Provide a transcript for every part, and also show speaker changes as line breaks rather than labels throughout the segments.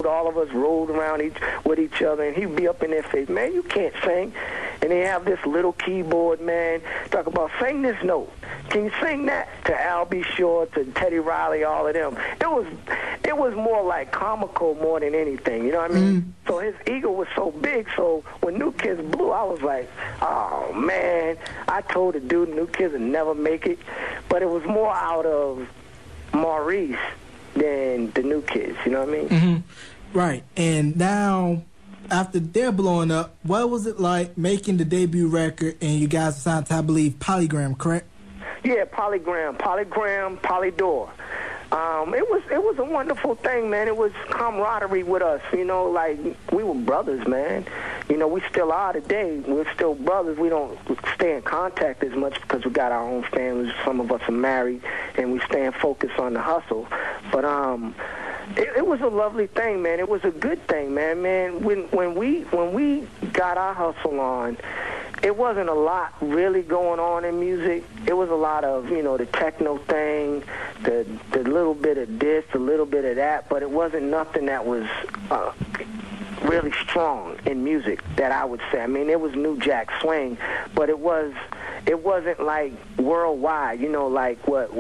all of us rolled around with each other, and he'd be up in their face, man, you can't sing. And they have this little keyboard, man, talk about, sing this note. Can you sing that? To Al B. Shore, to Teddy Riley, all of them. It was more like comical more than anything, you know what I mean? So his ego was so big, so when New Kids blew, I was like, oh, man. I told the dude New Kids would never make it, but it was more out of Maurice than the New Kids, you know what I mean?
Right, and now, after they're blowing up, what was it like making the debut record and you guys signed to, I believe, Polygram, correct?
Yeah, Polydor. It was a wonderful thing, man. It was camaraderie with us, you know, like we were brothers, man. You know, we still are today. We're still brothers. We don't stay in contact as much because we got our own families. Some of us are married, and we stay focused on the hustle. But it was a lovely thing, man. It was a good thing, man. When we got our hustle on, it wasn't a lot really going on in music. It was a lot of, you know, the techno thing, the little bit of this, a little bit of that, but it wasn't nothing that was really strong in music that I would say. I mean, it was New Jack Swing, but it wasn't like worldwide, you know, like what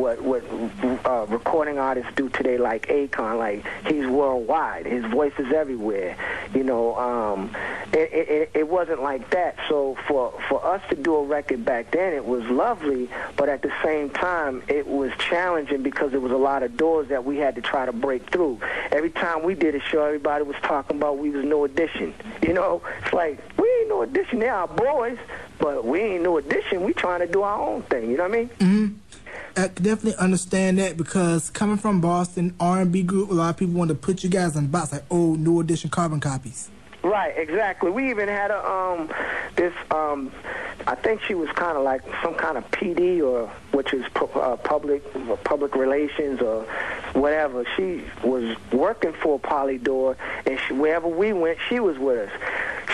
recording artists do today, like Akon. Like, he's worldwide. His voice is everywhere. You know, it wasn't like that. So for us to do a record back then, it was lovely, but at the same time, it was challenging because there was a lot of doors that we had to try to break through. Every time we did a show, everybody was talking about we was No Edition. You know, it's like, we ain't No Edition. They're our boys, but we ain't No Edition. We trying to do our own thing. You know what I mean?
I can definitely understand that because coming from Boston, R&B group, a lot of people want to put you guys on the box like, oh, New Edition carbon copies.
Right, exactly. We even had I think she was kind of like some kind of PD, or which is public relations or whatever. She was working for Polydor, and wherever we went, she was with us.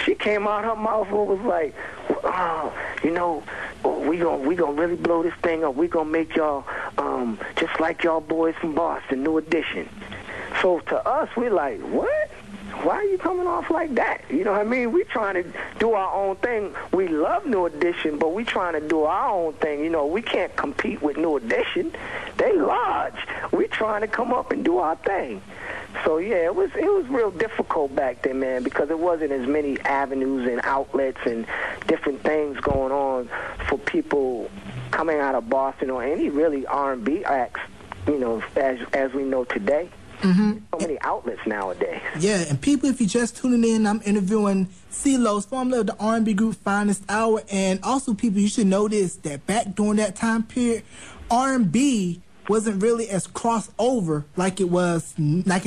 She came out her mouth and was like, oh, you know, we gonna really blow this thing up. We gonna make y'all just like y'all boys from Boston, New Edition. So to us, we like, what? Why are you coming off like that? You know what I mean? We trying to do our own thing. We love New Edition, but we trying to do our own thing. You know, we can't compete with New Edition. They large. We trying to come up and do our thing. So yeah, it was real difficult back then, man, because there wasn't as many avenues and outlets and different things going on for people coming out of Boston or any really R&B acts, you know, as we know today. So many outlets nowadays.
Yeah, and people, if you're just tuning in, I'm interviewing CeeLo, formerly of the R&B group Finest Hour, and also people, you should know this, that back during that time period, R&B wasn't really as crossover like it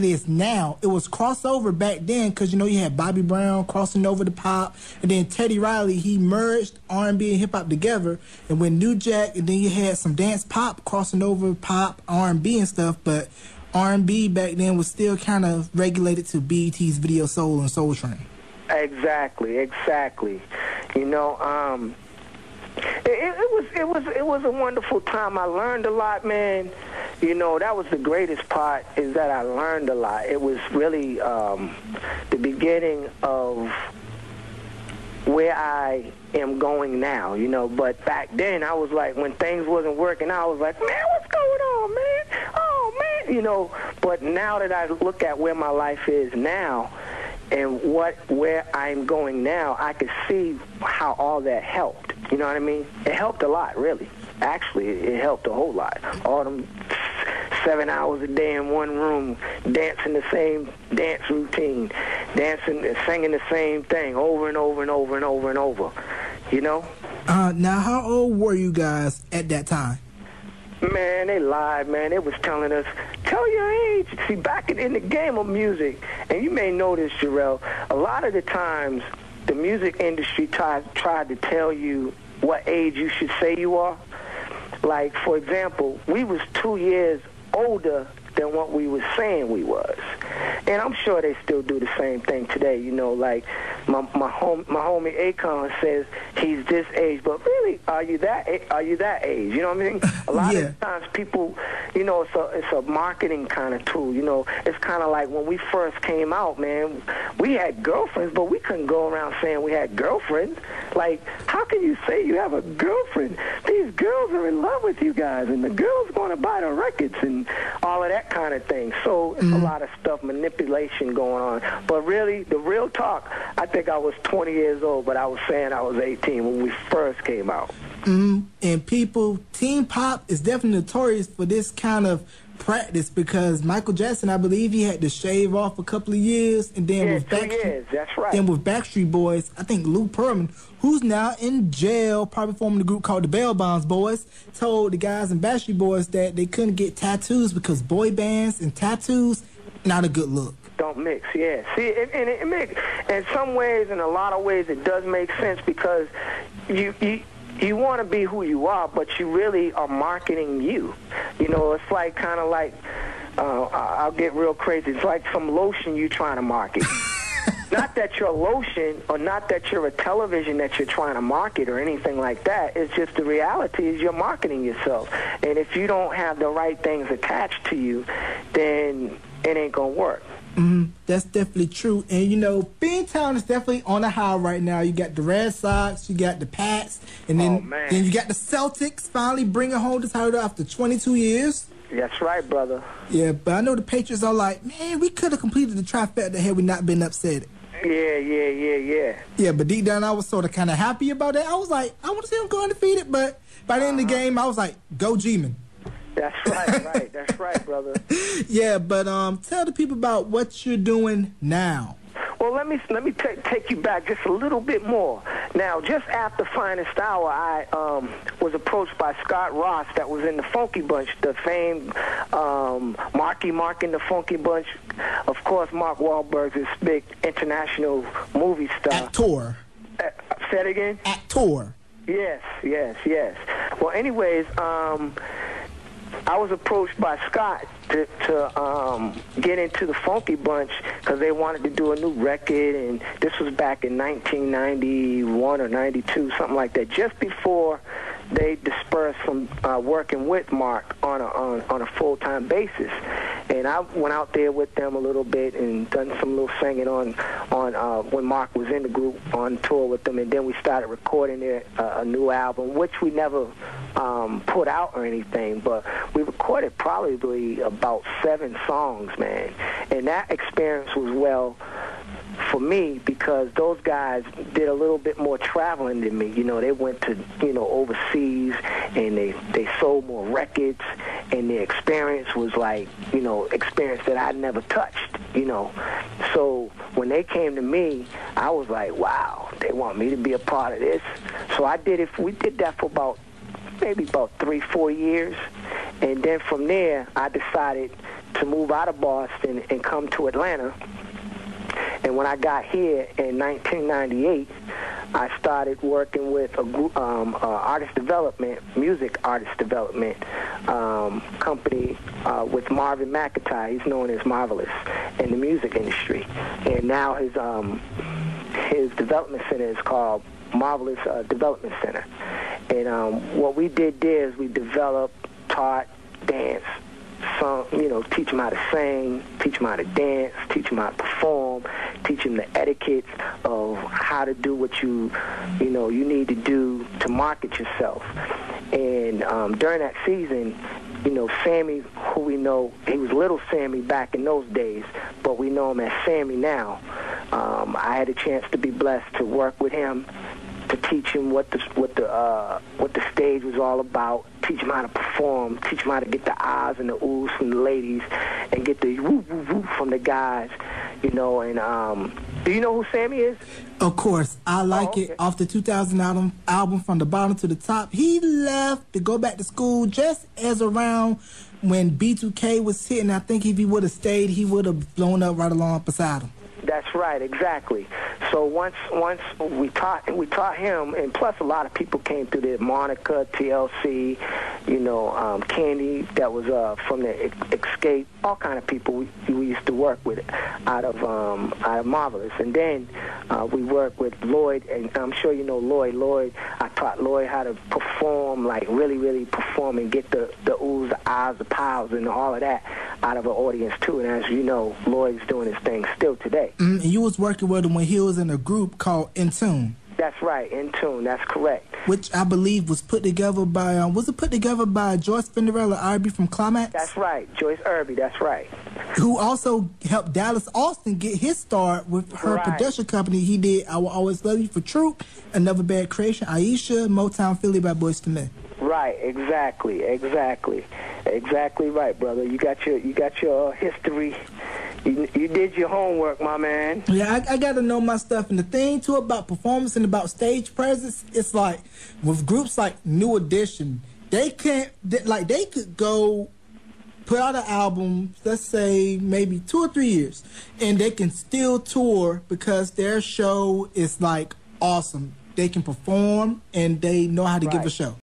is now. It was crossover back then because, you know, you had Bobby Brown crossing over to pop, and then Teddy Riley, he merged R&B and hip-hop together, and when New Jack, and then you had some dance pop crossing over pop, R&B and stuff, but R&B back then was still kind of regulated to BET's Video Soul and Soul Train.
Exactly. You know, it was a wonderful time. I learned a lot, man. You know, that was the greatest part, is that I learned a lot. It was really the beginning of where I am going now, you know. But back then, I was like, when things wasn't working, I was like, man, what's going on, man? Oh, man, you know. But now that I look at where my life is now and where I'm going now, I can see how all that helped. You know what I mean? It helped a lot, really. Actually, it helped a whole lot. All them 7 hours a day in one room, dancing the same dance routine, dancing and singing the same thing over and over and over and over and over, you know?
Now, how old were you guys at that time?
Man, they lied, man. They was telling us, tell your age. See, back in the game of music, and you may know this, Jarrell, a lot of the times the music industry tried to tell you what age you should say you are. Like, for example, we was 2 years older than what we was saying we was. And I'm sure they still do the same thing today, you know, like my homie Akon says he's this age, but really, are you that age? You know what I mean? A lot of times people, you know, it's a marketing kind of tool. You know, it's kind of like when we first came out, man, we had girlfriends, but we couldn't go around saying we had girlfriends. Like, how can you say you have a girlfriend? These girls are in love with you guys, and the girls want to buy the records and all of that kind of thing. So it's a lot of stuff, manipulation going on. But really, the real talk, I think I was 20 years old, but I was saying I was 18 when we first came out.
And people, teen pop is definitely notorious for this kind of practice, because Michael Jackson, I believe he had to shave off a couple of years, and then with
2 years, that's right.
Then with Backstreet Boys, I think Lou Pearlman, who's now in jail, probably forming a group called the Bell Bonds Boys, told the guys in Backstreet Boys that they couldn't get tattoos because boy bands and tattoos, not a good look.
Don't mix, yeah. See, and it makes, in some ways, in a lot of ways, it does make sense, because you want to be who you are, but you really are marketing you. You know, it's like kind of like, I'll get real crazy. It's like some lotion you're trying to market. Not that you're a lotion, or not that you're a television that you're trying to market or anything like that. It's just the reality is you're marketing yourself. And if you don't have the right things attached to you, then it ain't going to work.
That's definitely true. And, you know, Beantown is definitely on the high right now. You got the Red Sox, you got the Pats, and then you got the Celtics finally bringing home the title after 22 years.
That's right, brother.
Yeah, but I know the Patriots are like, man, we could have completed the trifecta had we not been upset. Yeah, but deep down, I was sort of kind of happy about that. I was like, I want to see them go undefeated, but by the end of the game, I was like, go G-Man.
That's right, That's right, brother.
Yeah, but tell the people about what you're doing now.
Well, let me take you back just a little bit more. Now, just after Finest Hour, I was approached by Scott Ross, that was in the Funky Bunch, the famed Marky Mark in the Funky Bunch. Of course, Mark Wahlberg's this big international movie star.
Actor.
Say it again?
Actor.
Yes. Well, anyways, I was approached by Scott to get into the Funky Bunch because they wanted to do a new record, and this was back in 1991 or 92, something like that, just before they dispersed from working with Mark on a full-time basis. And I went out there with them a little bit and done some little singing on when Mark was in the group, on tour with them, and then we started recording a new album, which we never put out or anything, but we recorded probably about 7 songs, man. And that experience was, well, for me, because those guys did a little bit more traveling than me. You know, they went to, overseas, and they sold more records, and the experience was like, experience that I'd never touched, So when they came to me, I was like, wow, they want me to be a part of this. So we did that for maybe about 3-4 years. And then from there, I decided to move out of Boston and come to Atlanta. And when I got here in 1998, I started working with a group, music artist development company with Marvin McIntyre. He's known as Marvelous in the music industry. And now his development center is called Marvelous Development Center. And what we did there is we developed, taught, danced, teach them how to sing, teach them how to dance, teach them how to perform, teach them the etiquette of how to do what you need to do to market yourself. And during that season, Sammy, who we know, he was Little Sammy back in those days, but we know him as Sammy now. I had a chance to be blessed to work with him, to teach him what the stage was all about, teach him how to perform, teach him how to get the ahs and the oohs from the ladies, and get the woo woo woo from the guys, And do you know who Sammy is?
Of course, I like it. Off the 2000 album From the Bottom to the Top. He left to go back to school just as around when B2K was hitting. I think if he would have stayed, he would have blown up right along beside him.
That's right, exactly. So once we taught him, and plus a lot of people came through there, Monica, TLC, Candy, that was from the Escape, all kind of people we used to work with out of Marvelous. And then We work with Lloyd, and I'm sure you know Lloyd. I taught Lloyd how to perform, like really perform and get the oohs, the ahs, the pows, and all of that out of an audience too. And as you know, Lloyd's doing his thing still today.
And you was working with him when he was in a group called In Tune.
That's right, In Tune. That's correct.
Which I believe was put together by Joyce Finderella Irby from Climax?
That's right, Joyce Irby. That's right.
Who also helped Dallas Austin get his start with her production company. He did I Will Always Love You for Troop, Another Bad Creation, Aisha, Motown Philly by Boyz II Men.
Right, exactly right, brother. You got your history. You did your homework, my man.
Yeah, I got to know my stuff. And the thing, too, about performance and about stage presence, it's like, with groups like New Edition, they could go put out an album, let's say maybe 2 or 3 years, and they can still tour because their show is, like, awesome. They can perform, and they know how to give a show.